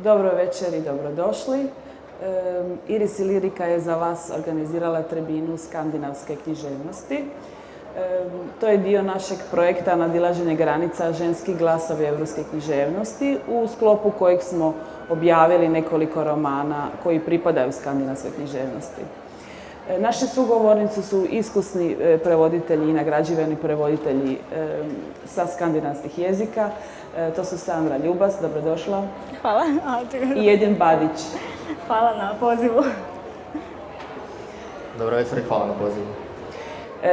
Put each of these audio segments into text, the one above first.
Dobro večer i dobrodošli. Iris i Lirika je za vas organizirala tribinu skandinavske književnosti. To je dio našeg projekta Nadilaženje granica ženski glasovi evropske književnosti, u sklopu kojeg smo objavili nekoliko romana koji pripadaju skandinavskoj književnosti. Naši sugovornici su iskusni prevoditelji i nagrađivani prevoditelji sa skandinavskih jezika. To su Sandra Ljubas, dobrodošla. Hvala. I Edin Badić. Hvala na pozivu. Dobro večer i hvala na pozivu.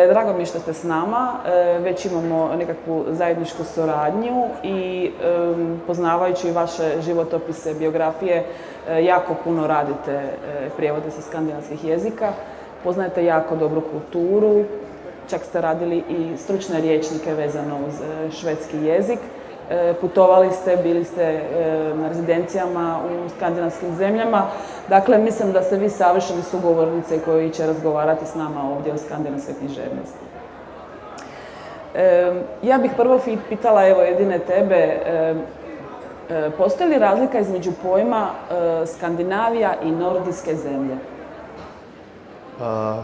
Drago mi je što ste s nama, već imamo nekakvu zajedničku suradnju i poznavajući vaše životopise, biografije, jako puno radite prijevode sa skandinavskih jezika, poznajete jako dobru kulturu, čak ste radili i stručne rječnike vezano uz švedski jezik. Putovali ste, bili ste na rezidencijama u skandinavskim zemljama. Dakle, mislim da ste vi savršeni sugovornice koji će razgovarati s nama ovdje o skandinavskoj književnosti. Ja bih prvo pitala, evo, Edine, tebe, postoji li razlika između pojma Skandinavija i nordijske zemlje?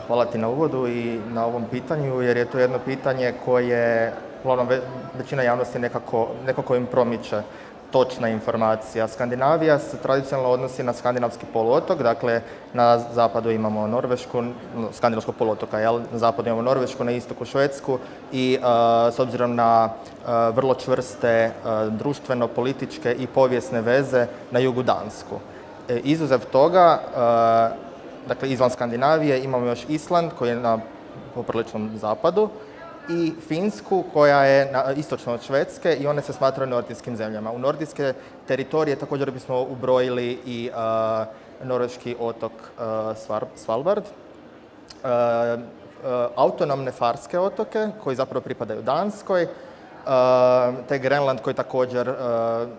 Hvala ti na uvodu i na ovom pitanju, jer je to jedno pitanje koje uglavnom većina javnosti nekako im promiče točna informacija. Skandinavija se tradicionalno odnosi na skandinavski poluotok, dakle na zapadu imamo Norvešku, skandinavskog poluotoka, na zapadu imamo Norvešku, na istoku Švedsku i s obzirom na vrlo čvrste društveno-političke i povijesne veze na jugu Dansku. Izuzev toga, dakle izvan Skandinavije imamo još Island koji je na popriličnom zapadu, i Finsku koja je istočno od Švedske i one se smatraju nordijskim zemljama. U nordijske teritorije također bismo ubrojili i norveški otok Svalbard, autonomne Farske otoke koji zapravo pripadaju Danskoj, te Grenland koji također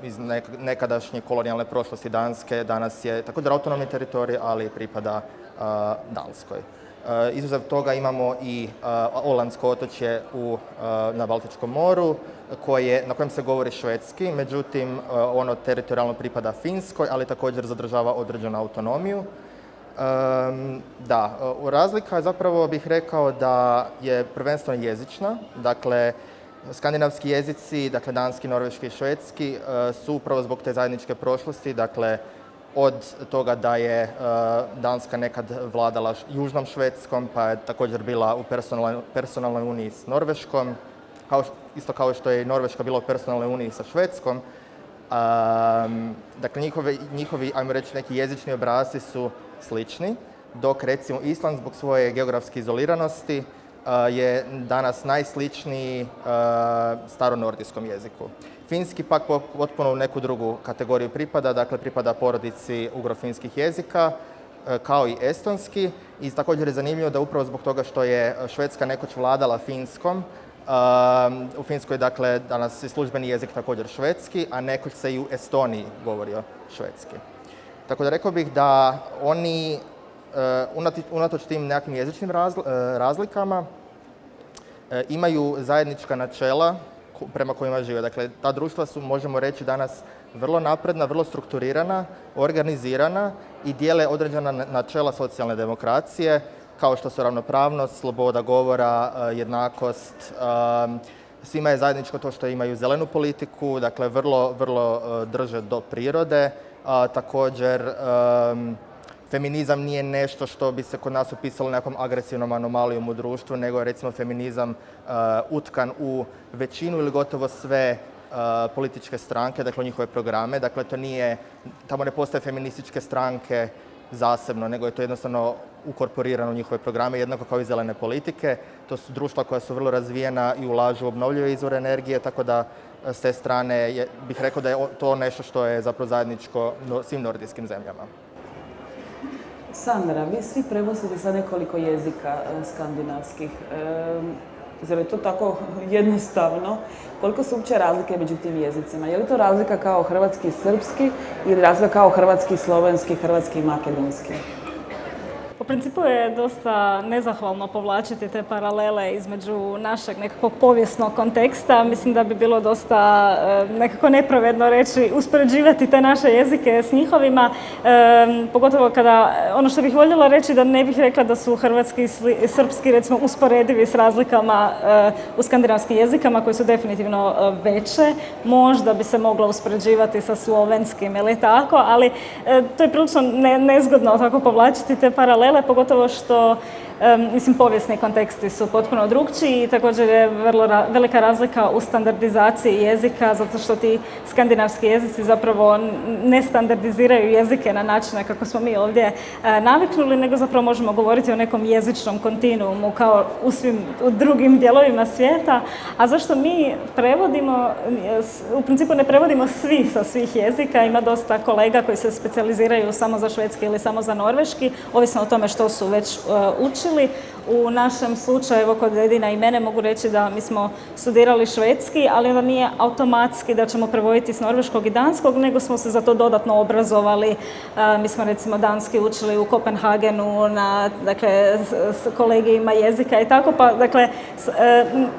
iz nekadašnje kolonijalne prošlosti Danske danas je također autonomni teritorij, ali pripada Danskoj. Izuzev toga imamo i Olandsko otočje na Baltičkom moru na kojem se govori švedski, međutim ono teritorijalno pripada Finskoj, ali također zadržava određenu autonomiju. Razlika zapravo bih rekao da je prvenstveno jezična, dakle skandinavski jezici, dakle danski, norveški i švedski su upravo zbog te zajedničke prošlosti, dakle od toga da je Danska nekad vladala južnom Švedskom, pa je također bila u personalnoj uniji s Norveškom, isto kao što je i Norveška bila u personalnoj uniji sa Švedskom. Dakle, njihovi, ajmo reći, neki jezični obrasci su slični, dok recimo Island zbog svoje geografske izoliranosti je danas najsličniji staronordijskom jeziku. Finski pak potpuno u neku drugu kategoriju pripada, dakle pripada porodici ugrofinskih jezika, kao i estonski. I također je zanimljivo da upravo zbog toga što je Švedska nekoć vladala Finskom, u Finskoj dakle danas je službeni jezik također švedski, a nekoć se i u Estoniji govorio švedski. Tako da rekao bih da oni, unatoč tim nekakvim jezičnim razlikama, imaju zajednička načela prema kojima žive. Dakle, ta društva su, možemo reći, danas vrlo napredna, vrlo strukturirana, organizirana i dijele određena načela socijalne demokracije, kao što su ravnopravnost, sloboda govora, jednakost. Svima je zajedničko to što imaju zelenu politiku, dakle vrlo drže do prirode. Također, feminizam nije nešto što bi se kod nas upisalo nekom agresivnom anomalijom u društvu, nego je recimo feminizam utkan u većinu ili gotovo sve političke stranke, dakle u njihove programe. Dakle, tamo ne postoje feminističke stranke zasebno, nego je to jednostavno ukorporirano u njihove programe, jednako kao i zelene politike. To su društva koja su vrlo razvijena i ulažu u obnovljive izvore energije, tako da s te strane bih rekao da je to nešto što je zapravo zajedničko svim nordijskim zemljama. Sandra, vi svi prevozite sa nekoliko jezika skandinavskih. Zar je to tako jednostavno? Koliko su uopće razlike među tim jezicima? Je li to razlika kao hrvatski i srpski ili razlika kao hrvatski i slovenski, hrvatski i makedonski? principu je dosta nezahvalno povlačiti te paralele između našeg nekakvog povijesnog konteksta. Mislim da bi bilo dosta nekako nepravedno reći, uspoređivati te naše jezike s njihovima. Pogotovo kada, ono što bih voljela reći, da ne bih rekla da su hrvatski i srpski recimo usporedivi s razlikama u skandinavskim jezikama koji su definitivno veće. Možda bi se moglo uspoređivati sa slovenskim ili tako, ali to je prilično nezgodno tako povlačiti te paralele, pogotovo što povijesni konteksti su potpuno drukčiji i također je vrlo velika razlika u standardizaciji jezika, zato što ti skandinavski jezici zapravo ne standardiziraju jezike na načine kako smo mi ovdje naviknuli, nego zapravo možemo govoriti o nekom jezičnom kontinuumu kao u drugim dijelovima svijeta. A zašto mi prevodimo, u principu ne prevodimo svi sa svih jezika, ima dosta kolega koji se specijaliziraju samo za švedski ili samo za norveški, ovisno o tome što su već učili. U našem slučaju, evo kod Edina i mene, mogu reći da mi smo studirali švedski, ali onda nije automatski da ćemo prevoditi s norveškog i danskog, nego smo se za to dodatno obrazovali. Mi smo recimo danski učili u Kopenhagenu s kolegijima jezika i tako, pa dakle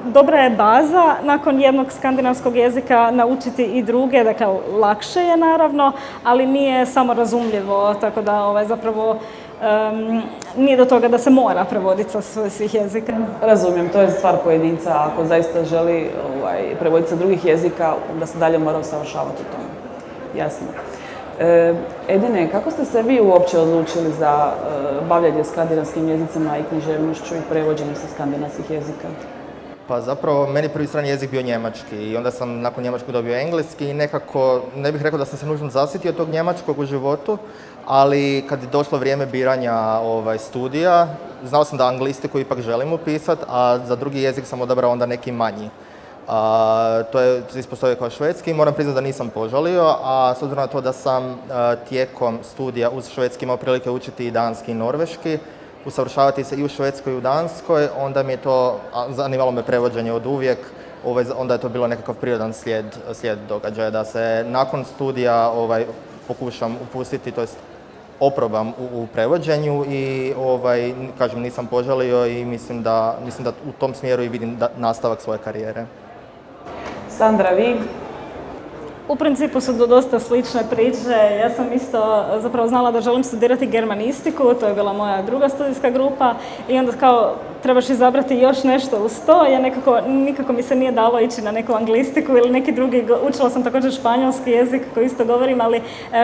dobra je baza nakon jednog skandinavskog jezika naučiti i druge, dakle lakše je naravno, ali nije samo razumljivo, tako da zapravo nije do toga da se mora prevoditi sa svih jezika. Razumijem, to je stvar pojedinca. Ako zaista želi prevoditi sa drugih jezika, da se dalje mora usavršavati u tome. Jasno. Edine, kako ste se vi uopće odlučili za bavljanje skandinavskim jezicima i književnošću i prevođenjem sa skandinavskih jezika? Pa zapravo, meni prvi strani jezik bio njemački i onda sam nakon njemačkog dobio engleski i nekako, ne bih rekao da sam se nužno zasjetio tog njemačkog u životu, ali kad je došlo vrijeme biranja studija, znao sam da anglistiku ipak želim upisati, a za drugi jezik sam odabrao onda neki manji. To je ispostavio kao švedski i moram priznati da nisam požalio, a s obzirom na to da sam tijekom studija uz švedski imao prilike učiti i danski i norveški, usavršavati se i u Švedskoj i u Danskoj, onda mi je to, zanimalo me prevođenje od uvijek, onda je to bilo nekakav prirodan slijed događaja, da se nakon studija pokušam upustiti, to jest oprobam u prevođenju i kažem, nisam požalio i mislim da u tom smjeru i vidim nastavak svoje karijere. Sandra, vi? U principu su dosta slične priče. Ja sam isto zapravo znala da želim studirati germanistiku, to je bila moja druga studijska grupa i onda kao trebaš izabrati još nešto uz to. Ja nikako mi se nije dalo ići na neku anglistiku ili neki drugi. Učila sam također španjolski jezik koji isto govorim, ali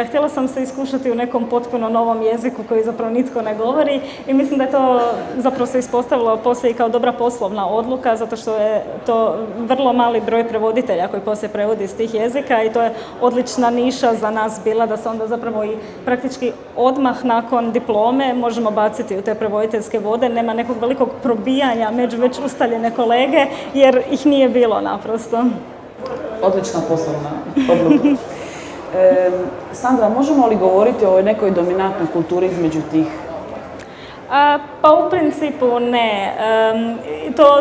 htjela sam se iskušati u nekom potpuno novom jeziku koji zapravo nitko ne govori i mislim da je to zapravo se ispostavilo poslije i kao dobra poslovna odluka, zato što je to vrlo mali broj prevoditelja koji poslije prevodi iz tih jezika i to je odlična niša za nas bila da se onda zapravo i praktički odmah nakon diplome možemo baciti u te prevoditeljske vode. Nema nekog velikog probijanja među već ustaljene kolege jer ih nije bilo naprosto. Odlična poslovna odluka. Sandra, možemo li govoriti o nekoj dominantnoj kulturi između tih? Pa u principu ne.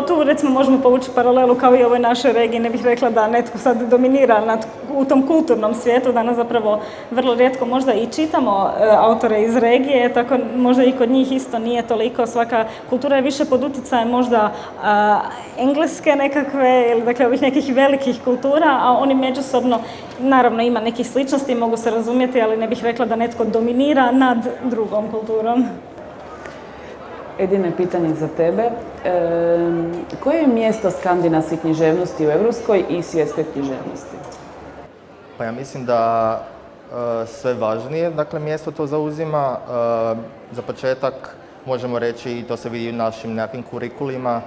Tu recimo možemo povući paralelu kao i u ovoj našoj regiji. Ne bih rekla da netko sad dominira u tom kulturnom svijetu. Danas zapravo vrlo rijetko možda i čitamo autore iz regije, tako možda i kod njih isto nije toliko. Svaka kultura je više pod utjecajem možda engleske nekakve, ili dakle ovih nekih velikih kultura, a oni međusobno, naravno ima nekih sličnosti, mogu se razumjeti, ali ne bih rekla da netko dominira nad drugom kulturom. Edine, pitanje za tebe. Koje je mjesto skandinavske književnosti u europskoj i svjetskoj književnosti? Pa ja mislim da sve važnije mjesto to zauzima. Za početak možemo reći, i to se vidi u našim nekakvim kurikulima,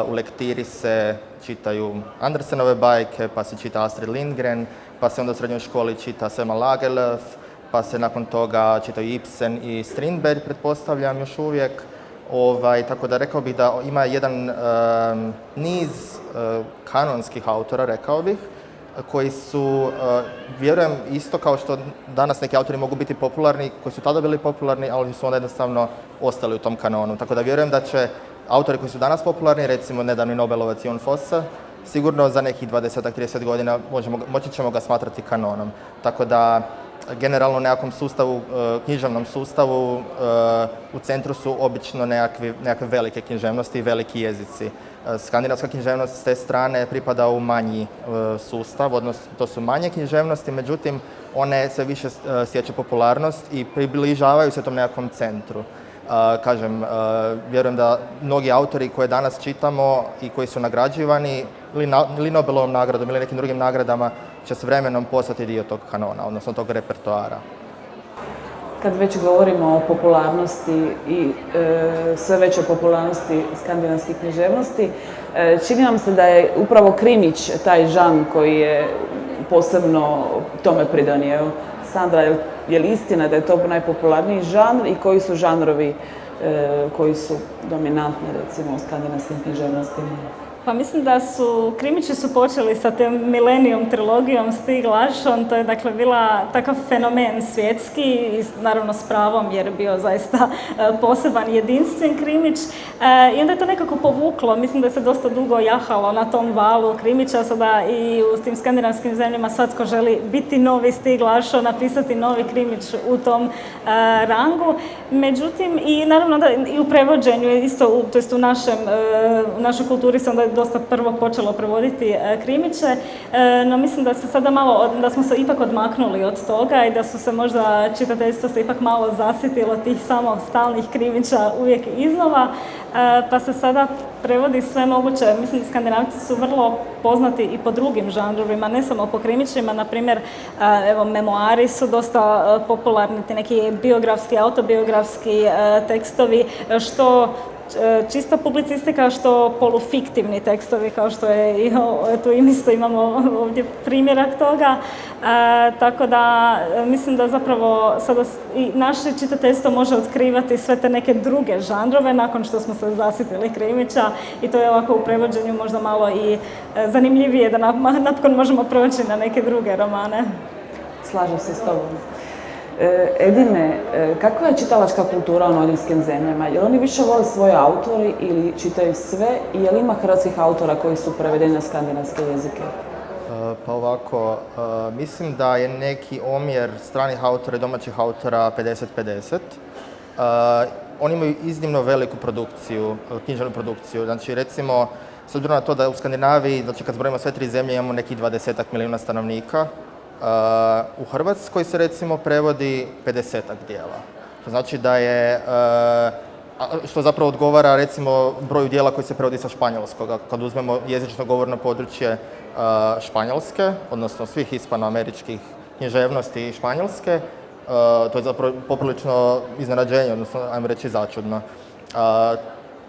u lektiri se čitaju Andersenove bajke, pa se čita Astrid Lindgren, pa se onda u srednjoj školi čita Selma Lagerlöf, pa se nakon toga čitaju Ibsen i Strindberg, pretpostavljam još uvijek. Tako da rekao bih da ima jedan niz kanonskih autora, rekao bih, koji su, vjerujem, isto kao što danas neki autori mogu biti popularni, koji su tada bili popularni, ali su onda jednostavno ostali u tom kanonu. Tako da vjerujem da će autori koji su danas popularni, recimo nedavni Nobelovac Jon Fosse, sigurno za nekih 20-30 godina moći ćemo ga smatrati kanonom. Tako da generalno u nekakvom sustavu, književnom sustavu, u centru su obično nekakve velike književnosti i veliki jezici. Skandinavska književnost s te strane pripada u manji sustav, odnosno to su manje književnosti, međutim one sve više stječu popularnost i približavaju se tom nekakvom centru. Vjerujem da mnogi autori koje danas čitamo i koji su nagrađivani ili Nobelovom nagradom ili nekim drugim nagradama će s vremenom postati dio tog kanona, odnosno tog repertoara. Kad već govorimo o popularnosti i sve većoj popularnosti skandinavskih književnosti, čini nam se da je upravo krimić taj žanr koji je posebno tome pridonio. Sandra, je li istina da je to najpopularniji žanr i koji su žanrovi koji su dominantni recimo u skandinavskim književnostima? Pa mislim da krimići su počeli sa tem Millennium trilogijom Stieg Larsson, to je dakle bila takav fenomen svjetski i naravno s pravom jer je bio zaista poseban jedinstven krimić i onda je to nekako povuklo, mislim da se dosta dugo jahalo na tom valu krimića, sada i u tim skandinavskim zemljama svatko želi biti novi Stieg Larsson, napisati novi krimić u tom rangu, međutim i naravno da i u prevođenju isto, to jest u našoj kulturi se onda dosta prvo počelo prevoditi krimiće, no mislim da se sada da smo se ipak odmaknuli od toga i da su se možda čitateljstvo se ipak malo zasitilo tih samo stalnih krimića uvijek iznova, pa se sada prevodi sve moguće. Mislim da Skandinavci su vrlo poznati i po drugim žanrovima, ne samo po krimićima, na primjer, evo, memoari su dosta popularni, ti neki biografski, autobiografski tekstovi, što čista publicistika, što polufiktivni tekstovi, kao što je tu isto imamo ovdje primjerak toga. Tako da mislim da zapravo sada i naše čitateljstvo može otkrivati sve te neke druge žanrove nakon što smo se zasitili krimića i to je ovako u prevođenju možda malo i zanimljivije da napokon možemo proći na neke druge romane. Slažem se s tobom. Edine, kakva je čitalačka kultura u nordijskim zemljama? Jel oni više vole svoje autori ili čitaju sve i je li ima hrvatskih autora koji su prevedeni na skandinavske jezike? Pa ovako, mislim da je neki omjer stranih autora i domaćih autora 50-50. Oni imaju iznimno veliku produkciju, književnu produkciju. Znači recimo, s obzirom na to da u Skandinaviji, znači kad zbrojimo sve tri zemlje, imamo nekih 20 milijuna stanovnika. U Hrvatskoj se recimo prevodi 50-ak dijela. To znači da je, što zapravo odgovara recimo broju dijela koji se prevodi sa španjolskoga. Kad uzmemo jezično govorno područje Španjolske, odnosno svih hispanoameričkih književnosti Španjolske, to je zapravo poprilično iznenađenje, odnosno ajmo reći začudno.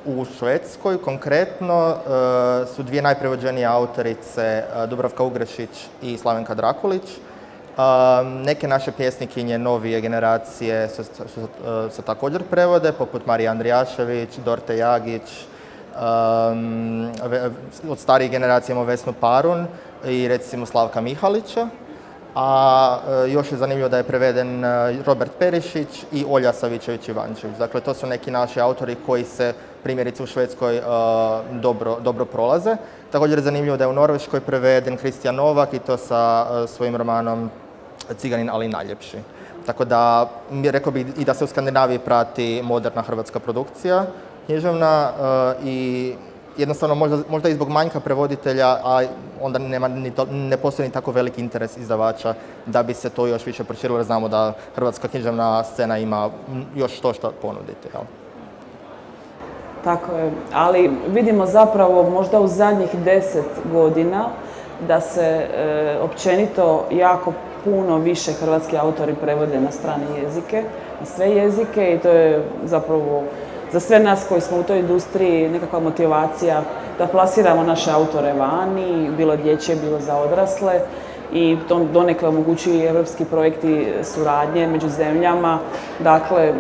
U Švedskoj konkretno su dvije najprevođenije autorice Dubravka Ugrešić i Slavenka Drakulić. Neke naše pjesnikinje novije generacije se također prevode, poput Marije Andrijašević, Dorte Jagić. Od starijih generacija imamo Vesnu Parun i recimo Slavka Mihalića. A još je zanimljivo da je preveden Robert Perišić i Olja Savičević-Ivančević. Dakle, to su neki naši autori koji se primjerice u Švedskoj dobro prolaze. Također je zanimljivo da je u Norveškoj preveden Kristijan Novak i to sa svojim romanom Ciganin, ali najljepši. Tako da, rekao bih i da se u Skandinaviji prati moderna hrvatska produkcija književna i jednostavno možda i zbog manjka prevoditelja, a onda ne postoji ni tako veliki interes izdavača da bi se to još više proširilo jer znamo da hrvatska književna scena ima još što ponuditi. Jel? Tako je, ali vidimo zapravo možda u zadnjih 10 godina da se općenito jako puno više hrvatski autori prevode na strane jezike, na sve jezike i to je zapravo za sve nas koji smo u toj industriji nekakva motivacija da plasiramo naše autore vani, bilo dječje, bilo za odrasle i to donekle omogućuju i evropski projekti suradnje među zemljama. Dakle,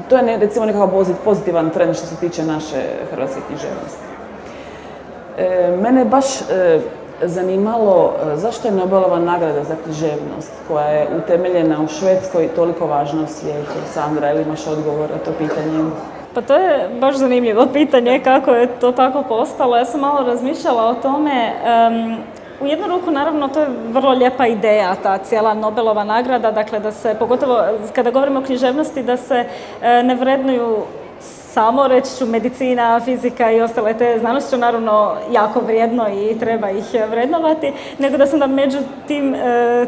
to je recimo nekakav pozitivan trend što se tiče naše hrvatske književnosti. Mene je baš zanimalo zašto je Nobelova nagrada za književnost koja je utemeljena u Švedskoj toliko važna u svijetu. Sandra, ili imaš odgovor na to pitanje? Pa to je baš zanimljivo pitanje kako je to tako postalo. Ja sam malo razmišljala o tome. U jednu ruku, naravno, to je vrlo lijepa ideja, ta cijela Nobelova nagrada, dakle da se, pogotovo kada govorimo o književnosti, da se ne vrednuju samo, reći ću, medicina, fizika i ostale te znanosti su naravno jako vrijedno i treba ih vrednovati, nego da sam da među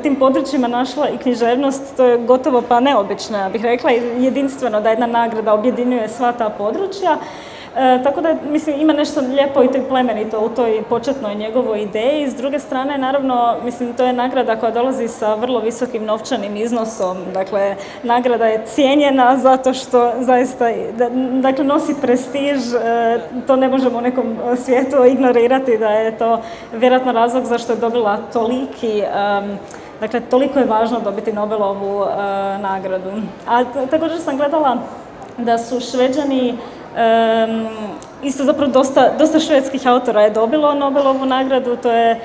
tim područjima našla i književnost, to je gotovo pa neobično, ja bih rekla, i jedinstveno da jedna nagrada objedinjuje sva ta područja. Tako da, mislim, ima nešto lijepo i to i plemenito u toj početnoj njegovoj ideji. S druge strane, naravno, mislim, to je nagrada koja dolazi sa vrlo visokim novčanim iznosom. Dakle, nagrada je cijenjena zato što zaista, dakle, nosi prestiž. To ne možemo u nekom svijetu ignorirati, da je to vjerojatno razlog zašto je dobila toliki, dakle, toliko je važno dobiti Nobelovu nagradu. A također sam gledala da su Šveđani isto zapravo dosta švedskih autora je dobilo Nobelovu nagradu, to je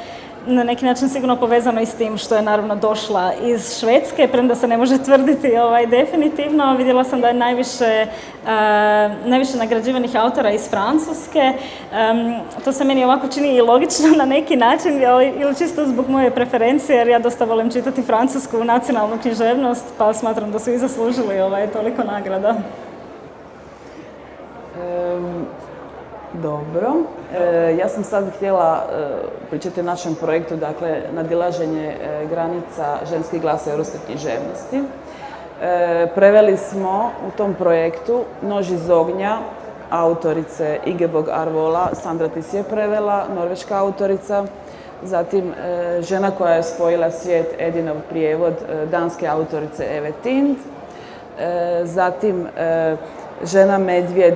na neki način sigurno povezano i s tim što je naravno došla iz Švedske, premda se ne može tvrditi definitivno. Vidjela sam da je najviše nagrađivanih autora iz Francuske. To se meni ovako čini i logično na neki način, ili čisto zbog moje preferencije, jer ja dosta volim čitati francusku nacionalnu književnost, pa smatram da su i zaslužili toliko nagrada. Dobro. Ja sam sad htjela pričati o našem projektu, dakle, nadilaženje granica ženskih glasa europske književnosti. Preveli smo u tom projektu Nož iz ognja autorice Ingeborg Arvola, Sandra Tis je prevela, norveška autorica. Zatim Žena koja je spojila svijet, Edinov prijevod danske autorice Eve Tind. Zatim Žena medvjed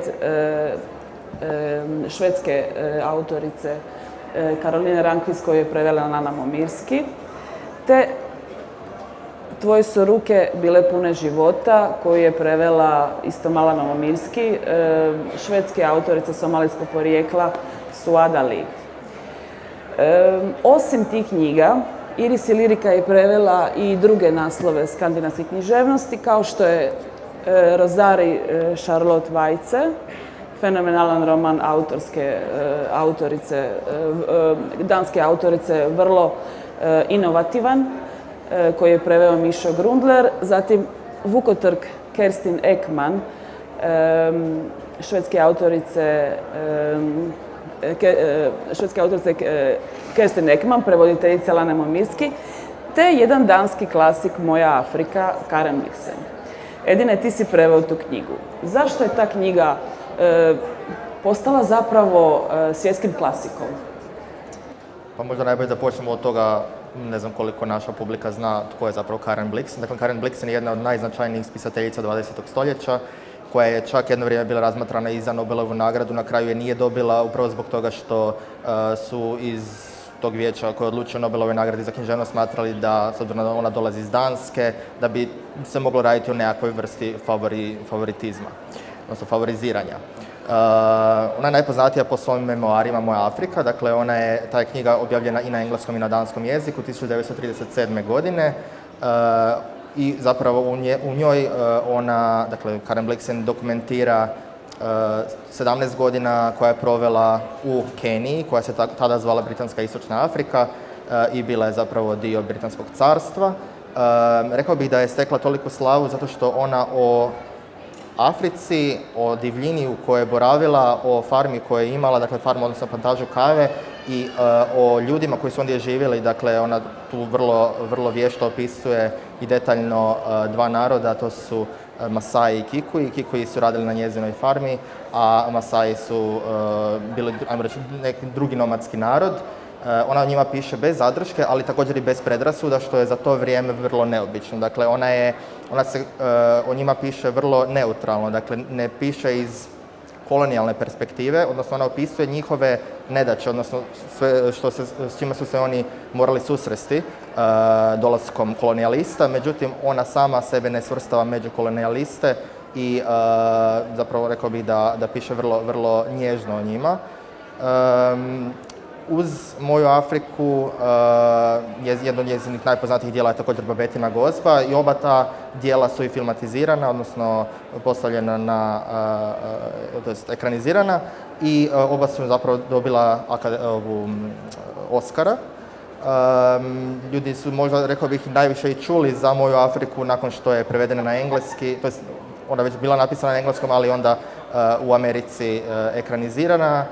švedske autorice Karoline Rankvist koju je prevela Nana Momirski, te Tvoje su ruke bile pune života koju je prevela isto Malala Momirski, švedske autorice somalijskog porijekla Suada Lee. Osim tih knjiga, Iris i lirika je prevela i druge naslove skandinavske književnosti, kao što je Rozari Charlotte Weitze, fenomenalan roman danske autorice, vrlo inovativan, koji je preveo Mišo Grundler. Zatim Vukotrk Kerstin Ekman, švedske autorice Kerstin Ekman, prevoditeljica Lane Momirski, te jedan danski klasik Moja Afrika, Karen Blixen. Edine, ti si preveo tu knjigu. Zašto je ta knjiga postala zapravo svjetskim klasikom? Pa možda najbolje da počnemo od toga, ne znam koliko naša publika zna tko je zapravo Karen Blixen. Dakle, Karen Blixen je jedna od najznačajnijih spisateljica 20. stoljeća, koja je čak jedno vrijeme bila razmatrana i za Nobelovu nagradu. Na kraju je nije dobila upravo zbog toga što su iz tog vijeća koje je odlučio Nobelove nagrade za književnost smatrali da, s obzirom da ona dolazi iz Danske, da bi se moglo raditi o nekakvoj vrsti favoritizma, odnosno favoriziranja. Ona je najpoznatija po svojim memoarima Moja Afrika, dakle ta je knjiga objavljena i na engleskom i na danskom jeziku 1937. godine i zapravo u njoj ona, dakle Karen Blixen dokumentira 17 godina koja je provela u Keniji, koja se tada zvala Britanska Istočna Afrika i bila je zapravo dio Britanskog carstva. Rekao bih da je stekla toliku slavu zato što ona o Africi, o divljini u kojoj je boravila, o farmi koju je imala, dakle farmu, odnosno plantažu kave i o ljudima koji su ondje živjeli, dakle ona tu vrlo vješto opisuje i detaljno dva naroda, to su Masai i Kikuji. Kikuji su radili na njezinoj farmi, a Masai su bili, ajmo reći, neki drugi nomadski narod. Ona o njima piše bez zadrške, ali također i bez predrasuda, što je za to vrijeme vrlo neobično. Dakle, ona se o njima piše vrlo neutralno, dakle ne piše iz kolonijalne perspektive, odnosno ona opisuje njihove nedaće, odnosno sve s čime su se oni morali susresti dolaskom kolonijalista, međutim ona sama sebe ne svrstava među kolonijaliste i zapravo rekao bih da piše vrlo nježno o njima. Uz Moju Afriku jedno od njezinih najpoznatijih djela je također Babetina Gozba i oba ta djela su i filmatizirana, odnosno postavljena tj. ekranizirana i oba su zapravo dobila Oscara. Ljudi su možda, rekao bih, najviše i čuli za moju Afriku nakon što je prevedena na engleski, to je ona već bila napisana na engleskom, ali onda u Americi ekranizirana.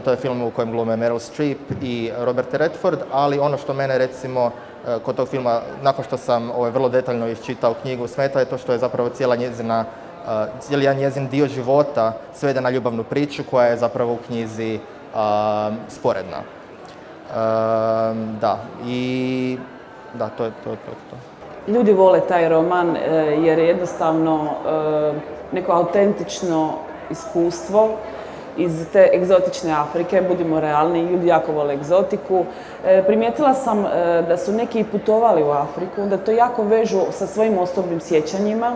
To je film u kojem glume Meryl Streep i Robert Redford, ali ono što mene recimo kod tog filma, nakon što sam vrlo detaljno iščitao knjigu, smeta je to što je zapravo cijeli jedan njezin dio života sveden na ljubavnu priču koja je zapravo u knjizi sporedna. To je to. Ljudi vole taj roman jer je jednostavno neko autentično iskustvo iz te egzotične Afrike, budimo realni, ljudi jako vole egzotiku. Primijetila sam da su neki putovali u Afriku, da to jako vežu sa svojim osobnim sjećanjima.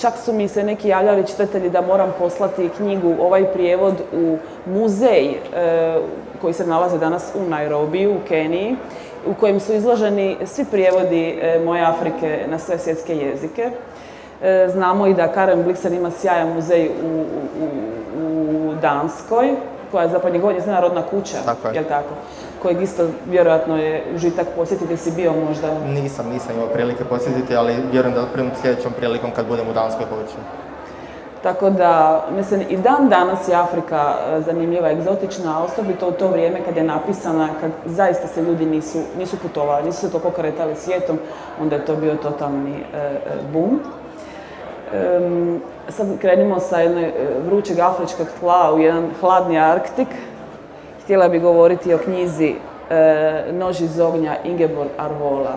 Čak su mi se neki javljali čitatelji da moram poslati knjigu, ovaj prijevod u muzej koji se nalazi danas u Nairobiju, u Keniji, u kojem su izloženi svi prijevodi moje Afrike na sve svjetske jezike. Znamo i da Karen Blixen ima sjajan muzej u Danskoj, koja je zapravo njezina rodna kuća, jel tako? Kojeg isto vjerojatno je užitak posjetiti, si bio možda? Nisam imao prilike posjetiti, ali vjerujem da sljedećom prilikom kad budem u Danskoj hoću. Tako da, mislim, i dan danas je Afrika zanimljiva, egzotična, a osobito u to vrijeme kad je napisana, kad zaista se ljudi nisu putovali, nisu se toliko kretali svijetom, onda je to bio totalni boom. Sad krenimo sa jednog vrućeg afričkog tla u jedan hladni Arktik. Htjela bih govoriti o knjizi Nož iz ognja Ingeborg Arvola.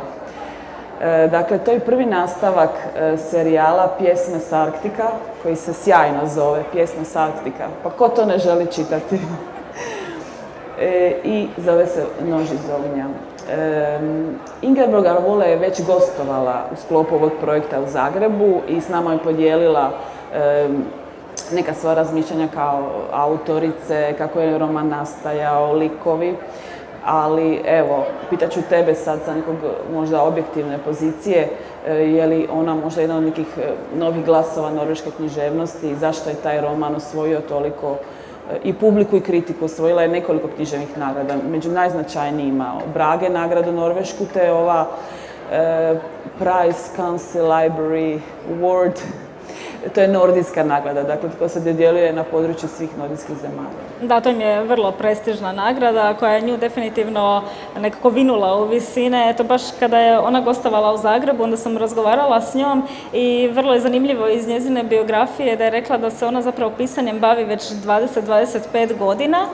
Dakle, to je prvi nastavak serijala Pjesme s Arktika, koji se sjajno zove Pjesme s Arktika. Pa ko to ne želi čitati? I zove se Nož iz ognja. Ingeborg Arvola je već gostovala u sklopu ovog projekta u Zagrebu i s nama je podijelila neka svoja razmišljanja kao autorice, kako je roman nastajao, likovi. Ali evo, pitaću tebe sad sa nekog možda objektivne pozicije, je li ona možda jedna od nekih novih glasova norveške književnosti i zašto je taj roman osvojio toliko i publiku i kritiku, osvojila je nekoliko književnih nagrada, među najznačajnijima Brage nagradu norvešku, te ova Prize Council Library Award, to je nordijska nagrada, dakle koja se dodjeljuje na području svih nordijskih zemalja. Da, to im je vrlo prestižna nagrada koja je nju definitivno nekako vinula u visine. Eto, baš kada je ona gostovala u Zagrebu, onda sam razgovarala s njom i vrlo je zanimljivo iz njezine biografije da je rekla da se ona zapravo pisanjem bavi već 20-25 godina,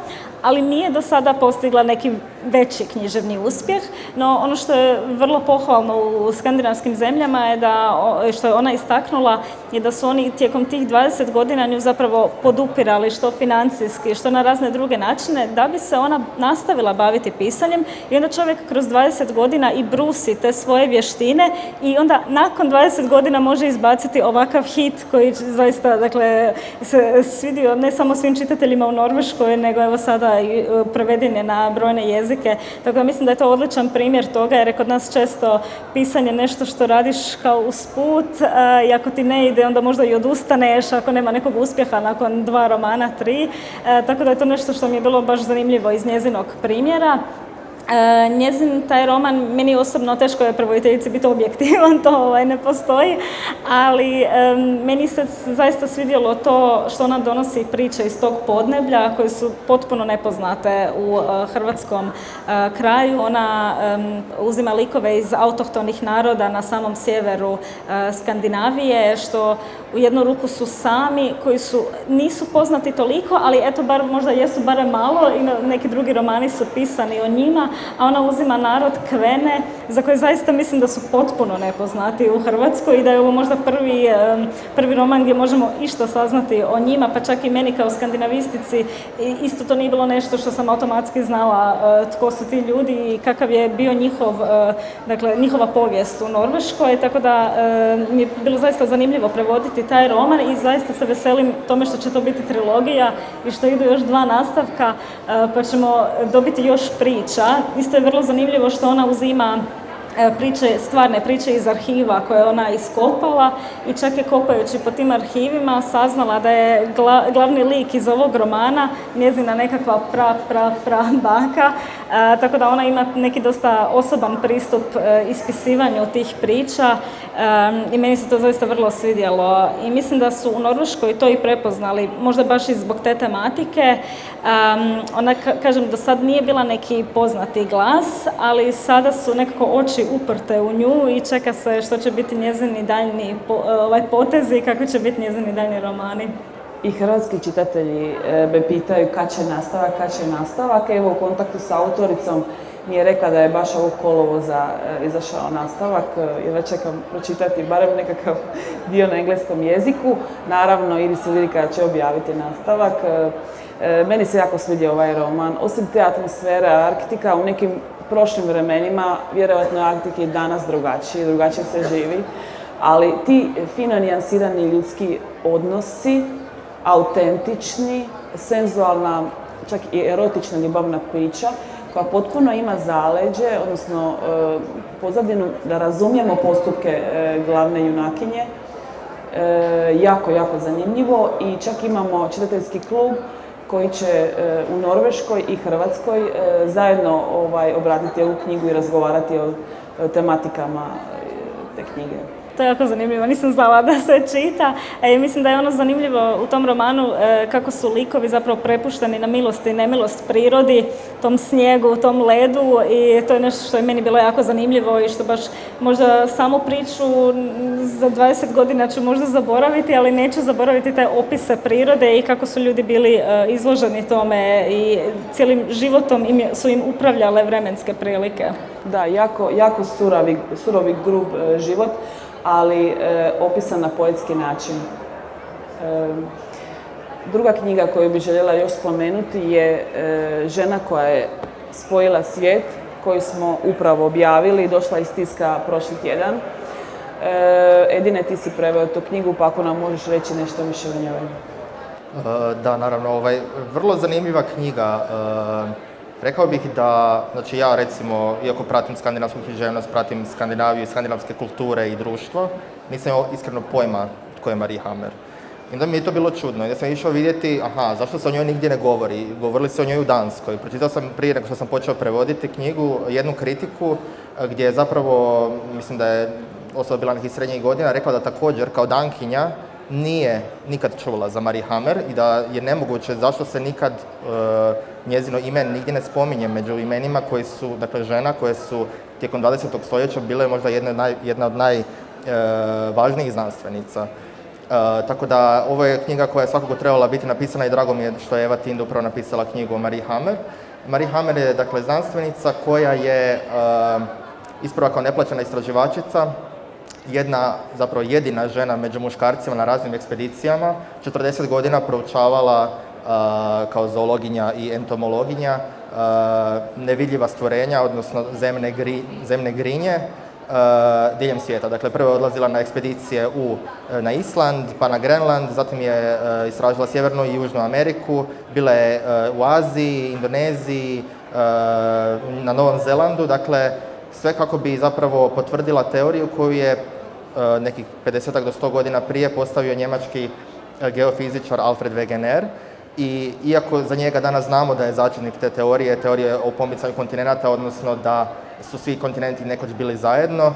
ali nije do sada postigla neki veći književni uspjeh. No, ono što je vrlo pohvalno u skandinavskim zemljama je da, što je ona istaknula, je da su oni tijekom tih 20 godina nju zapravo podupirali što financijski, što na razne druge načine, da bi se ona nastavila baviti pisanjem i onda čovjek kroz 20 godina i brusi te svoje vještine i onda nakon 20 godina može izbaciti ovakav hit koji zaista, dakle, se svidio ne samo svim čitateljima u Norveškoj, nego evo sada i preveden je na brojne jezike. Tako da mislim da je to odličan primjer toga, jer je kod nas često pisanje nešto što radiš kao usput i ako ti ne ide, onda možda i odustaneš ako nema nekog uspjeha nakon 2 romana, 3. Tako da je to nešto što mi je bilo baš zanimljivo iz njezinog primjera. Njezin taj roman, meni osobno teško je prevoditeljici biti objektivan, to ne postoji, ali meni se zaista svidjelo to što ona donosi priče iz tog podneblja koje su potpuno nepoznate u hrvatskom kraju. Ona uzima likove iz autohtonih naroda na samom sjeveru Skandinavije, što u jednu ruku su sami, koji nisu poznati toliko, ali eto, bar možda jesu barem malo i neki drugi romani su pisani o njima, a ona uzima narod Kvene, za koje zaista mislim da su potpuno nepoznati u Hrvatskoj i da je ovo možda prvi roman gdje možemo išta saznati o njima, pa čak i meni kao skandinavistici isto to nije bilo nešto što sam automatski znala tko su ti ljudi i kakav je bio njihova povijest u Norveškoj, tako da mi je bilo zaista zanimljivo prevoditi taj roman i zaista se veselim tome što će to biti trilogija i što idu još 2 nastavka, pa ćemo dobiti još priča. Isto je vrlo zanimljivo što ona uzima stvarne priče iz arhiva koje ona iskopala i čak je kopajući po tim arhivima saznala da je glavni lik iz ovog romana njezina nekakva pra baka tako da ona ima neki dosta osoban pristup ispisivanju tih priča i meni se to zaista vrlo svidjelo. I mislim da su u Norveškoj to i prepoznali, možda baš i zbog te tematike. Ona, kažem, do sad nije bila neki poznati glas, ali sada su nekako oči uprte u nju i čeka se što će biti njezini daljni potezi i kako će biti njezini daljni romani. I hrvatski čitatelji me pitaju kad će nastavak. Evo, u kontaktu s autoricom mi je rekla da je baš ovog kolovoza izašao nastavak, jer već čekam pročitati barem nekakav dio na engleskom jeziku. Naravno, Iris Lirika će objaviti nastavak. Meni se jako svidio ovaj roman. Osim te atmosfere Arktika, u nekim prošlim vremenima, vjerojatno je Arktika i danas drugačije se živi, ali ti fino nijansirani ljudski odnosi, autentični, senzualna, čak i erotična ljubavna priča, koja potpuno ima zaleđe, odnosno pozadinu da razumijemo postupke glavne junakinje. Jako zanimljivo i čak imamo čitateljski klub koji će u Norveškoj i Hrvatskoj zajedno obraditi ovu knjigu i razgovarati o tematikama te knjige. To je jako zanimljivo, nisam znala da se čita. Mislim da je ono zanimljivo u tom romanu kako su likovi zapravo prepušteni na milost i nemilost prirodi, tom snijegu, tom ledu i to je nešto što je meni bilo jako zanimljivo i što baš možda samu priču za 20 godina ću možda zaboraviti, ali neću zaboraviti te opise prirode i kako su ljudi bili izloženi tome i cijelim životom su im upravljale vremenske prilike. Da, jako surovi grub život, ali opisan na poetski način. Druga knjiga koju bih željela još spomenuti je Žena koja je spojila svijet, koju smo upravo objavili, došla iz tiska prošli tjedan. Edine, ti si preveo tu knjigu, pa ako nam možeš reći nešto više o njoj. Da, naravno, vrlo zanimljiva knjiga. Rekao bih da, znači ja recimo, iako pratim skandinavsku književnost, pratim Skandinaviju i skandinavske kulture i društvo, nisam imao iskreno pojma tko je Marie Hammer. I onda mi je to bilo čudno. Ja sam išao vidjeti, zašto se o njoj nigdje ne govori? Govorili se o njoj u Danskoj. Pročitao sam prije nego što sam počeo prevoditi knjigu jednu kritiku gdje je zapravo, mislim da je osoba bila nekih srednjih godina, rekla da također kao Dankinja nije nikad čula za Marie Hammer i da je nemoguće zašto se nikad njezino ime nigdje ne spominje među imenima koji su, dakle žena koje su tijekom 20. stoljeća bile možda jedna od najvažnijih znanstvenica. Tako da ovo je knjiga koja je svakako trebala biti napisana i drago mi je što je Eva Tind upravo napisala knjigu o Marie Hammer. Marie Hammer je dakle znanstvenica koja je isprva kao neplaćena istraživačica, zapravo jedina žena među muškarcima na raznim ekspedicijama, 40 godina proučavala kao zoologinja i entomologinja nevidljiva stvorenja, odnosno zemne grinje diljem svijeta. Dakle, prvo je odlazila na ekspedicije na Island, pa na Grenland, zatim je istražila Sjevernu i Južnu Ameriku, bila je u Aziji, Indoneziji, na Novom Zelandu, dakle, sve kako bi zapravo potvrdila teoriju koju je nekih 50 do 100 godina prije postavio njemački geofizičar Alfred Wegener. I iako za njega danas znamo da je začetnik te teorije o pomicanju kontinenata, odnosno da su svi kontinenti nekoć bili zajedno,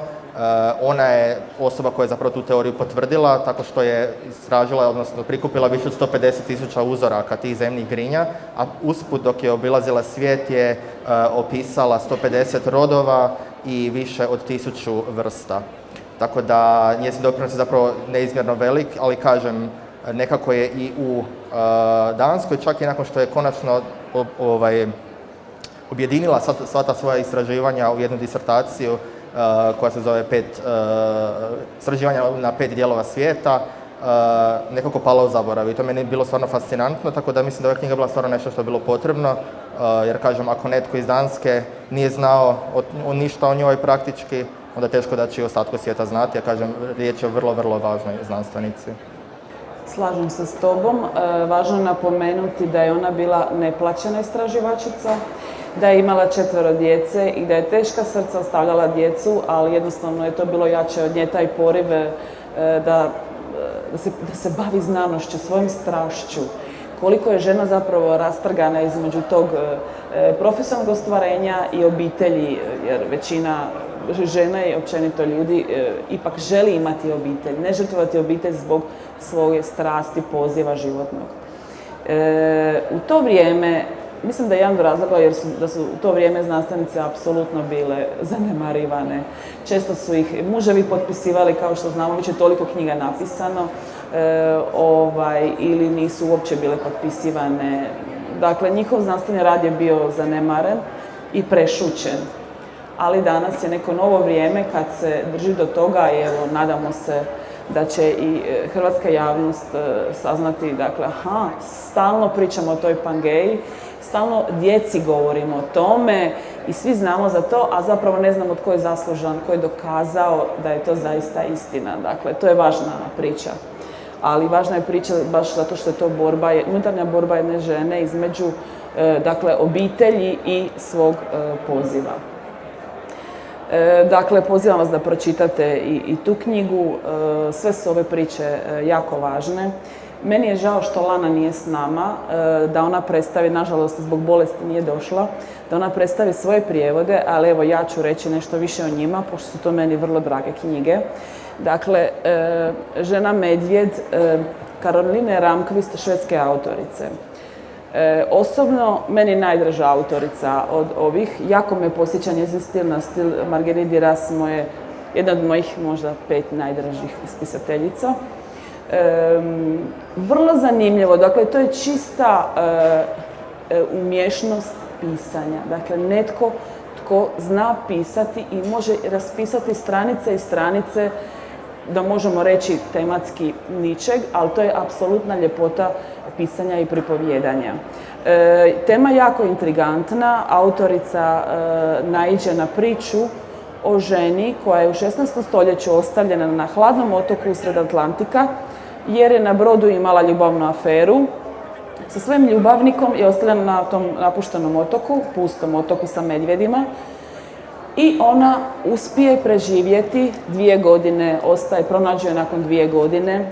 ona je osoba koja je zapravo tu teoriju potvrdila tako što je istražila, odnosno prikupila više od 150.000 uzoraka tih zemnih grinja, a usput dok je obilazila svijet je opisala 150 rodova i više od 1000 vrsta. Tako da njezin doprinos je zapravo neizmjerno velik, ali kažem, nekako je i u Danskoj, čak i nakon što je konačno objedinila sva ta svoja istraživanja u jednu disertaciju koja se zove istraživanja na 5 dijelova svijeta, nekako pala u zaborav. I to meni je bilo stvarno fascinantno, tako da mislim da ova knjiga bila stvarno nešto što je bilo potrebno, jer kažem, ako netko iz Danske nije znao ništa o njoj praktički, onda teško da će i ostatku svijeta znati, a kažem, riječ je o vrlo, vrlo važnoj znanstvenici. Slažem se s tobom. Važno je napomenuti da je ona bila neplaćena istraživačica, da je imala 4 djece i da je teška srca ostavljala djecu, ali jednostavno je to bilo jače od nje, taj poriv da se bavi znanošću, svojim strašću, koliko je žena zapravo rastrgana između tog profesionalnog ostvarenja i obitelji, jer većina žena i općenito ljudi ipak želi imati obitelj, ne žrtvovati obitelj zbog svoje strasti, poziva životnog. U to vrijeme, mislim da je jedan od razloga jer da su u to vrijeme znanstvenice apsolutno bile zanemarivane. Često su ih muževi potpisivali, kao što znamo, već je toliko knjiga napisano, ili nisu uopće bile potpisivane. Dakle, njihov znanstveni rad je bio zanemaren i prešućen. Ali danas je neko novo vrijeme kad se drži do toga i evo, nadamo se da će i hrvatska javnost saznati, dakle, stalno pričamo o toj Pangeji, stalno djeci govorimo o tome i svi znamo za to, a zapravo ne znamo tko je zaslužan, tko je dokazao da je to zaista istina. Dakle, to je važna priča. Ali važna je priča baš zato što je to unutarnja borba jedne žene između dakle, obitelji i svog poziva. Dakle, pozivam vas da pročitate i tu knjigu. Sve su ove priče jako važne. Meni je žao što Lana nije s nama, da ona predstavi, nažalost zbog bolesti nije došla, da ona predstavi svoje prijevode, ali evo ja ću reći nešto više o njima, pošto su to meni vrlo drage knjige. Dakle, Žena medvjed, Karoline Ramqvist, švedske autorice. Osobno, meni najdraža autorica od ovih. Jako me posjeća njezin stil na stil Marguerite Duras, jedna od mojih možda 5 najdražih spisateljica. Vrlo zanimljivo, dakle to je čista umješnost pisanja. Dakle, netko tko zna pisati i može raspisati stranice i stranice, da možemo reći tematski ničeg, ali to je apsolutna ljepota pisanja i pripovijedanja. Tema je jako intrigantna, autorica naiđe na priču o ženi koja je u 16. stoljeću ostavljena na hladnom otoku usred Atlantika, jer je na brodu imala ljubavnu aferu. Sa svojim ljubavnikom je ostavljena na tom napuštenom otoku, pustom otoku sa medvjedima, i ona uspije preživjeti 2 godine, pronađe je nakon 2 godine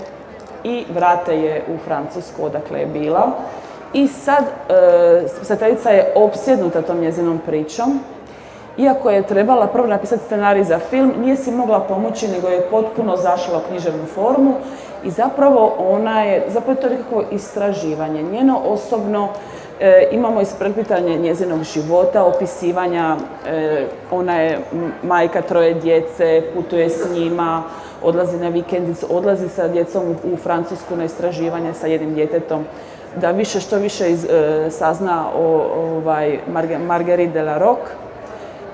i vrate je u Francusku odakle je bila. I sad spisateljica je opsjednuta tom njezinom pričom. Iako je trebala prvo napisati scenarij za film, nije si mogla pomoći, nego je potpuno zašla u književnu formu i zapravo je to nekako istraživanje. Njeno osobno, imamo isprepletanje njezinog života, opisivanja, ona je majka 3 djece, putuje s njima, odlazi na vikendicu, odlazi sa djecom u Francusku na istraživanje sa jednim djetetom, da što više sazna o Marguerite de la Roque,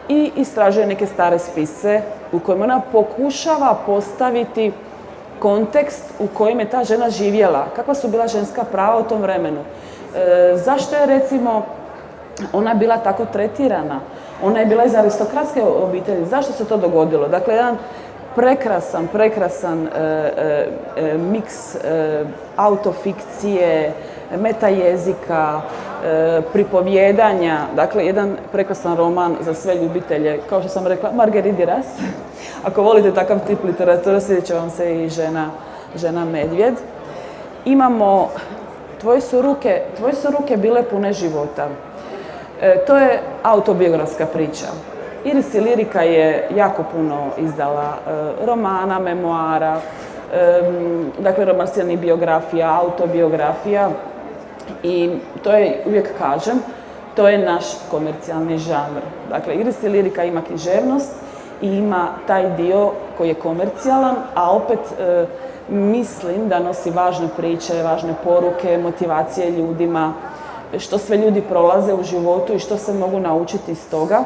i istražuje neke stare spise u kojima ona pokušava postaviti kontekst u kojem je ta žena živjela, kakva su bila ženska prava u tom vremenu. Zašto je, recimo, ona bila tako tretirana? Ona je bila iz aristokratske obitelji. Zašto se to dogodilo? Dakle, jedan prekrasan miks autofikcije, metajezika, pripovijedanja. Dakle, jedan prekrasan roman za sve ljubitelje. Kao što sam rekla, Marguerite Duras. Ako volite takav tip literatura, svidjet će vam se i Žena medvjed. Imamo Tvoje su ruke bile pune života. To je autobiografska priča. Iris Lirika je jako puno izdala romana, memoara, dakle romansiranih biografija, autobiografija, i to je, uvijek kažem, to je naš komercijalni žanr. Dakle, Iris Lirika ima književnost i ima taj dio koji je komercijalan, a opet mislim da nosi važne priče, važne poruke, motivacije ljudima, što sve ljudi prolaze u životu i što se mogu naučiti iz toga.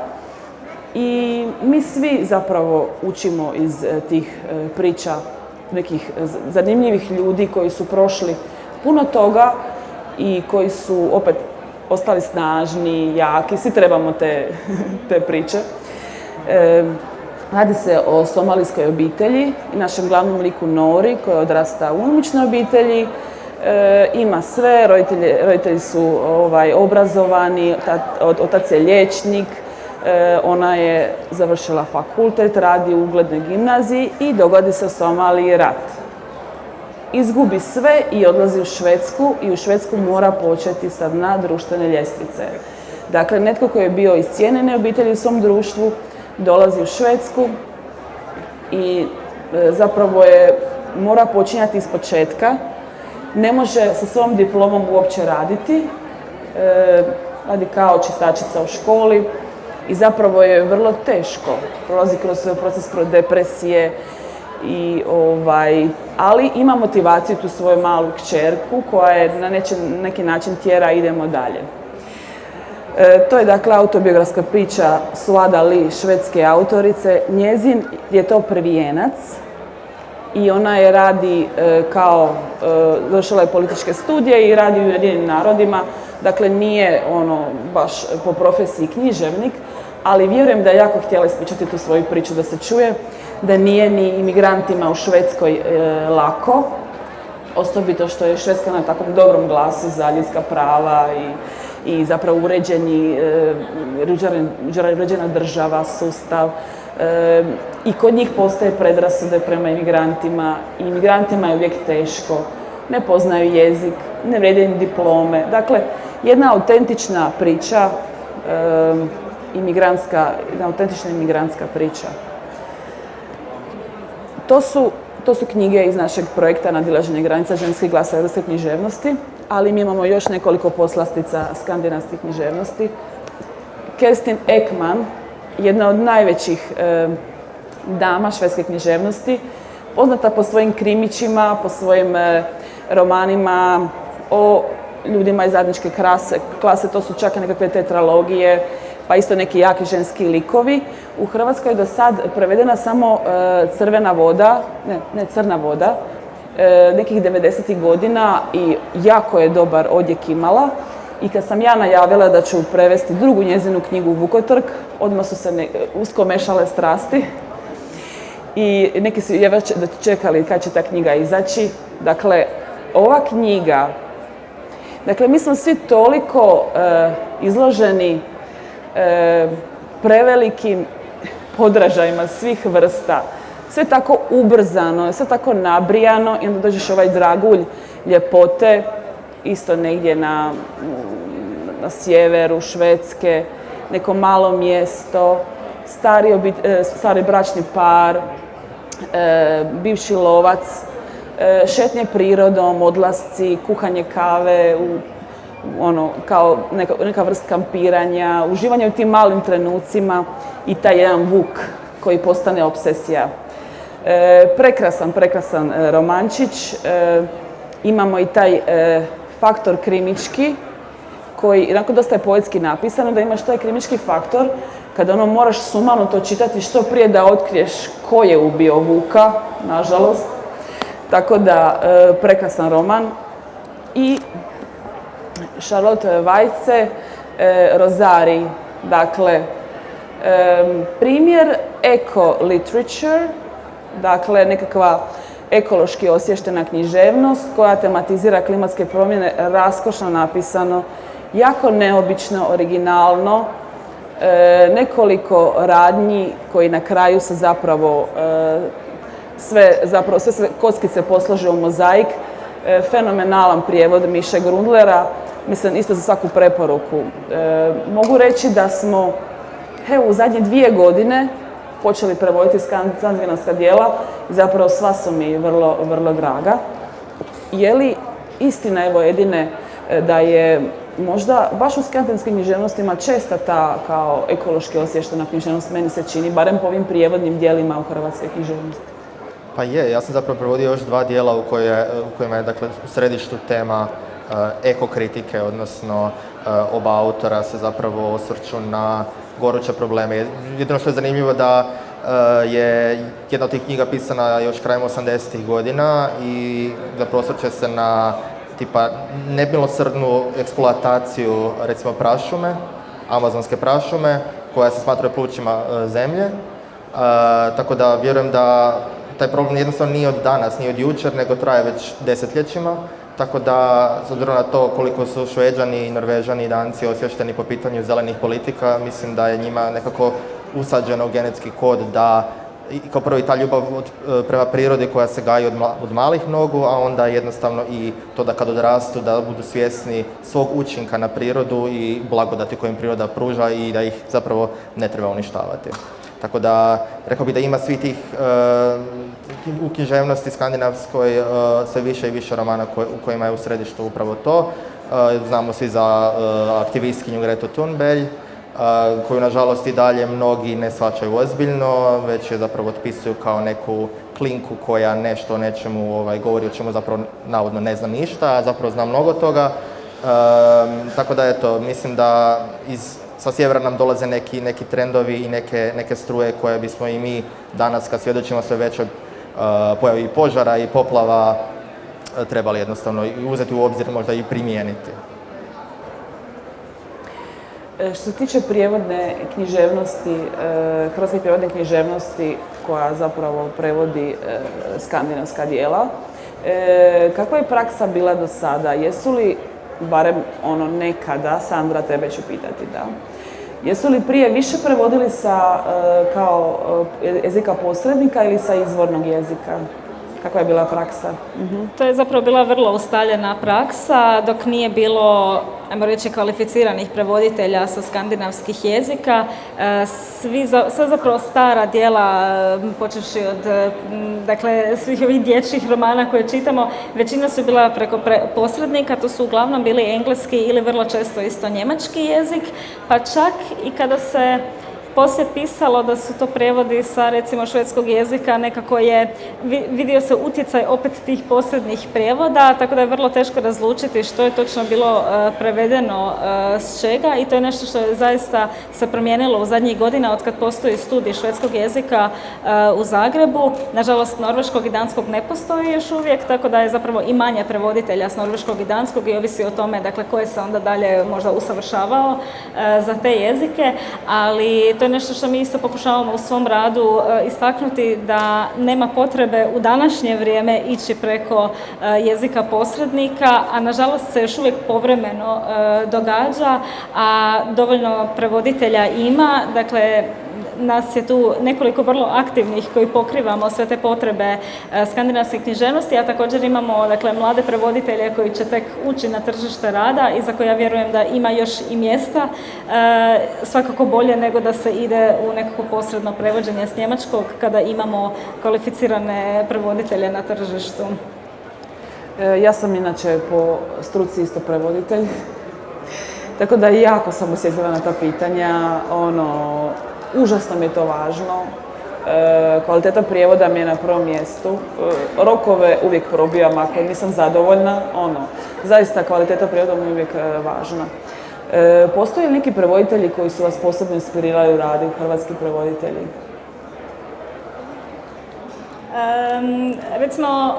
I mi svi zapravo učimo iz tih priča nekih zanimljivih ljudi koji su prošli puno toga i koji su opet ostali snažni, jaki. Svi trebamo te priče. Radi se o somalijskoj obitelji i našem glavnom liku Nori, koja odrasta u umičnoj obitelji. Ima sve, roditelji su obrazovani, otac je liječnik, ona je završila fakultet, radi u uglednoj gimnaziji i dogodi se u Somaliji rat. izgubi sve i odlazi u Švedsku i u Švedsku mora početi sa dna društvene ljestvice. Dakle, netko koji je bio iz cijenjene obitelji u svom društvu dolazi u Švedsku i zapravo mora počinjati iz početka, ne može sa svom diplomom uopće raditi, radi kao čistačica u školi i zapravo je vrlo teško, prolazi kroz proces kroz depresije ali ima motivaciju tu svoju malu kćerku koja je na neki način tjera idemo dalje. To je dakle autobiografska priča Suada Lee, švedske autorice. Njezin je to prvijenac i ona je radi završila je političke studije i radi u Ujedinjenim narodima. Dakle, nije baš po profesiji književnik, ali vjerujem da je jako htjela ispričati tu svoju priču da se čuje, da nije ni imigrantima u Švedskoj lako, osobito što je Švedska na takvom dobrom glasu za ljudska prava i zapravo uređena država, sustav. I kod njih postoje predrasude prema imigrantima. Imigrantima je uvijek teško, ne poznaju jezik, ne vrijede im diplome. Dakle, jedna autentična priča, jedna autentična imigrantska priča. To su knjige iz našeg projekta Nadilaženje granica, ženski glas europske književnosti, ali mi imamo još nekoliko poslastica skandinavskih književnosti. Kerstin Ekman, jedna od najvećih dama švedske književnosti, poznata po svojim krimićima, po svojim romanima o ljudima iz zajedničke klase, to su čak nekakve tetralogije, pa isto neki jaki ženski likovi. U Hrvatskoj je do sad prevedena samo Crna voda, nekih 90. godina i jako je dobar odjek imala. I kad sam ja najavila da ću prevesti drugu njezinu knjigu Vukotrk, odmah su se usko mešale strasti i neki su jedva čekali kad će ta knjiga izaći. Dakle, ova knjiga, mi smo svi toliko izloženi prevelikim podražajima svih vrsta, sve tako ubrzano, sve tako nabrijano i onda dođeš ovaj dragulj ljepote, isto negdje na sjeveru Švedske, neko malo mjesto, stari bračni par, bivši lovac, šetnje prirodom, odlasci, kuhanje kave, kao neka vrst kampiranja, uživanje u tim malim trenucima i taj jedan vuk koji postane obsesija. Prekrasan romančić. Imamo i taj faktor krimički koji, onako dosta je poetski napisano, da imaš taj krimički faktor kada moraš sumano to čitati što prije da otkriješ ko je ubio vuka, nažalost. Tako da, prekrasan roman. I Charlotte Weitze, Rozari, dakle, primjer eco-literature, dakle, nekakva ekološki osviještena književnost koja tematizira klimatske promjene, raskošno napisano, jako neobično, originalno, nekoliko radnji koji na kraju se zapravo sve kockice poslože u mozaik, fenomenalan prijevod Miše Grundlera, mislim isto za svaku preporuku. Mogu reći da smo u zadnje 2 godine počeli prevoditi skandinavska djela i zapravo sva su mi vrlo, vrlo draga. Je li istina, evo jedine, da je možda baš u skandinavskim književnostima česta ta kao ekološki osviještena književnost, meni se čini, barem po ovim prijevodnim djelima u hrvatskoj književnosti? Pa ja sam zapravo prevodio još 2 dijela u kojima je dakle, u središtu tema ekokritike, odnosno oba autora se zapravo osvrću na goruće probleme. Jedino što je zanimljivo da je jedna od tih knjiga pisana još krajem 80-ih godina i zapravo osvrće se na tipa nemilosrdnu eksploataciju recimo prašume, amazonske prašume, koja se smatra plućima zemlje. Tako da vjerujem da taj problem jednostavno nije od danas, nije od jučer, nego traje već desetljećima. Tako da, s obzirom na to koliko su Šveđani, Norvežani i Danci osviješteni po pitanju zelenih politika, mislim da je njima nekako usađeno u genetski kod da i kao prvo i ta ljubav prema prirodi koja se gaji od malih nogu, a onda jednostavno i to da kad odrastu da budu svjesni svog učinka na prirodu i blagodati koje im priroda pruža i da ih zapravo ne treba uništavati. Tako da, rekao bih da ima svih tih u književnosti skandinavskoj sve više i više romana u kojima je u središtu upravo to. Znamo svi za aktivistkinju Gretu Thunberg, koju nažalost i dalje mnogi ne shvaćaju ozbiljno, već je zapravo otpisuju kao neku klinku koja nešto o nečemu govori o čemu zapravo navodno ne zna ništa, a zapravo zna mnogo toga. Tako da eto, mislim da sa sjevera nam dolaze neki trendovi i neke struje koje bismo i mi danas kad svjedočimo sve većoj pojavi požara i poplava trebali jednostavno uzeti u obzir, možda i primijeniti. Što se tiče prijevodne književnosti, hrvatske prijevodne književnosti koja zapravo prevodi skandinavska djela, kakva je praksa bila do sada? Jesu li, barem nekada, Sandra, tebe ću pitati, da, jesu li prije više prevodili kao jezika posrednika ili sa izvornog jezika? Kakva je bila praksa? To je zapravo bila vrlo ustaljena praksa, dok nije bilo, ajmo reći, kvalificiranih prevoditelja sa skandinavskih jezika. Sve zapravo stara djela, počevši od svih ovih dječjih romana koje čitamo, većina su bila preko posrednika, to su uglavnom bili engleski ili vrlo često isto njemački jezik, pa čak i kada se poslije pisalo da su to prevodi sa recimo švedskog jezika, nekako je vidio se utjecaj opet tih posrednih prijevoda, tako da je vrlo teško razlučiti što je točno bilo prevedeno s čega i to je nešto što je zaista se promijenilo u zadnjih godina od kad postoji studij švedskog jezika u Zagrebu. Nažalost, norveškog i danskog ne postoji još uvijek, tako da je zapravo i manje prevoditelja s norveškog i danskog i ovisi o tome koje se onda dalje možda usavršavao za te jezike, ali to je nešto što mi isto pokušavamo u svom radu istaknuti, da nema potrebe u današnje vrijeme ići preko jezika posrednika, a nažalost se još uvijek povremeno događa, a dovoljno prevoditelja ima. Dakle, nas je tu nekoliko vrlo aktivnih koji pokrivamo sve te potrebe skandinavske književnosti, a također imamo mlade prevoditelje koji će tek ući na tržište rada i za koje ja vjerujem da ima još i mjesta, svakako bolje nego da se ide u nekako posredno prevođenje s njemačkog kada imamo kvalificirane prevoditelje na tržištu. Ja sam inače po struci isto prevoditelj, tako da jako sam osjetljiva na ta pitanja, užasno mi je to važno. Kvaliteta prijevoda mi je na prvom mjestu. Rokove uvijek probijam ako nisam zadovoljna. Zaista kvaliteta prijevoda mi je uvijek važna. Postoje li neki prevoditelji koji su vas posebno inspirirali u radu, hrvatski prevoditelji? Recimo,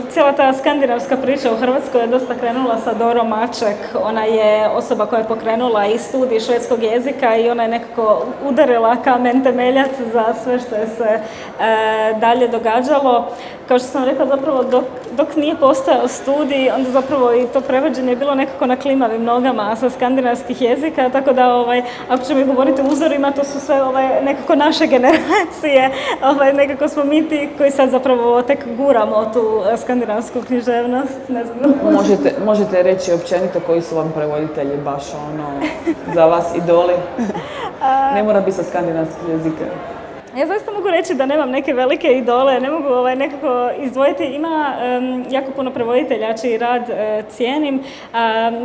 cijela ta skandinavska priča u Hrvatskoj je dosta krenula sa Dorom Maček. Ona je osoba koja je pokrenula i studij švedskog jezika i ona je nekako udarila kamen temeljac za sve što je se dalje događalo. Kao što sam rekla, zapravo dok nije postojao studij, onda zapravo i to prevođenje je bilo nekako na klimavim nogama sa skandinavskih jezika, tako da ako ćemo govoriti o uzorima, to su sve nekako naše generacije, nekako smo mi ti koji sad zapravo tek guramo tu skandinavsku književnost. Ne znam. Možete reći općenito koji su vam prevoditelji baš za vas idoli? Ne mora biti sa skandinavskih jezika. Ja zaista mogu reći da nemam neke velike idole, ne mogu nekako izdvojiti. Ima jako puno prevoditelja čiji rad cijenim.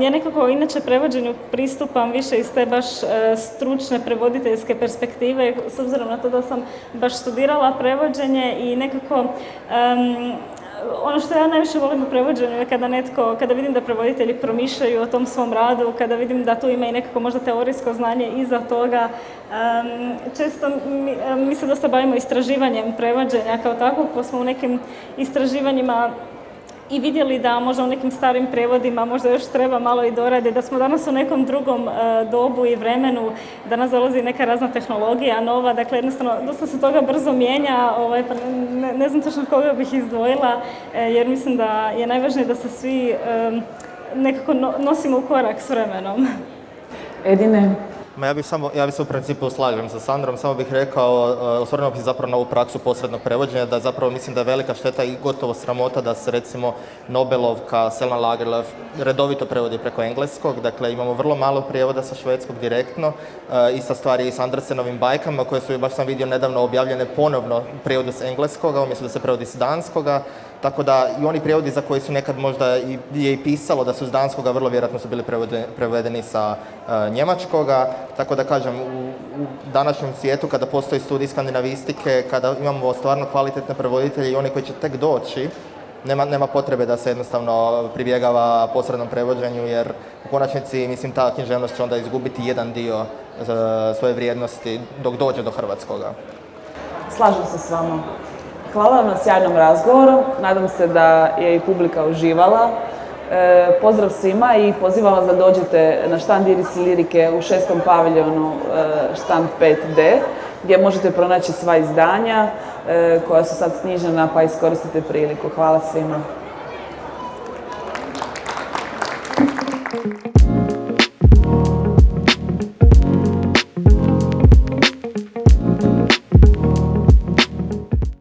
Ja nekako inače prevođenju pristupam više iz te baš stručne prevoditeljske perspektive, s obzirom na to da sam baš studirala prevođenje i nekako ono što ja najviše volim u prevođenju je kada vidim da prevoditelji promišljaju o tom svom radu, kada vidim da tu ima i nekako možda teorijsko znanje iza toga. Često mi se dosta bavimo istraživanjem prevođenja kao takvog, pa smo u nekim istraživanjima i vidjeli da možda u nekim starim prevodima možda još treba malo i dorade, da smo danas u nekom drugom dobu i vremenu, danas dolazi neka razna tehnologija nova, dakle jednostavno dosta se toga brzo mijenja, pa ne znam točno koga bih izdvojila, jer mislim da je najvažnije da se svi nekako nosimo u korak s vremenom. Edine? Ja bi se u principu slažem sa Sandrom, samo bih rekao, osvrnuo bih zapravo na ovu praksu posrednog prevođenja, da zapravo mislim da je velika šteta i gotovo sramota da se recimo Nobelovka Selma Lagerlöf redovito prevodi preko engleskog, dakle imamo vrlo malo prijevoda sa švedskog direktno, i sa stvari s Andersenovim bajkama koje su, baš sam vidio nedavno, objavljene ponovno u prijevodu s engleskoga, umjesto da se prevodi s danskoga. Tako da i oni prijevodi za koji su nekad možda je i pisalo da su s danskoga, vrlo vjerojatno su bili prevedeni sa njemačkoga. Tako da kažem, u današnjem svijetu kada postoji studij skandinavistike, kada imamo stvarno kvalitetne prevoditelje i oni koji će tek doći, nema potrebe da se jednostavno pribjegava posrednom prevođenju, jer u konačnici, mislim, ta književnost će onda izgubiti jedan dio svoje vrijednosti dok dođe do hrvatskoga. Slažem se s vama. Hvala vam na sjajnom razgovoru, nadam se da je i publika uživala. Pozdrav svima i pozivam vas da dođete na štand Iris i lirike u 6. paviljonu, štand 5D, gdje možete pronaći sva izdanja koja su sad snižena, pa iskoristite priliku. Hvala svima.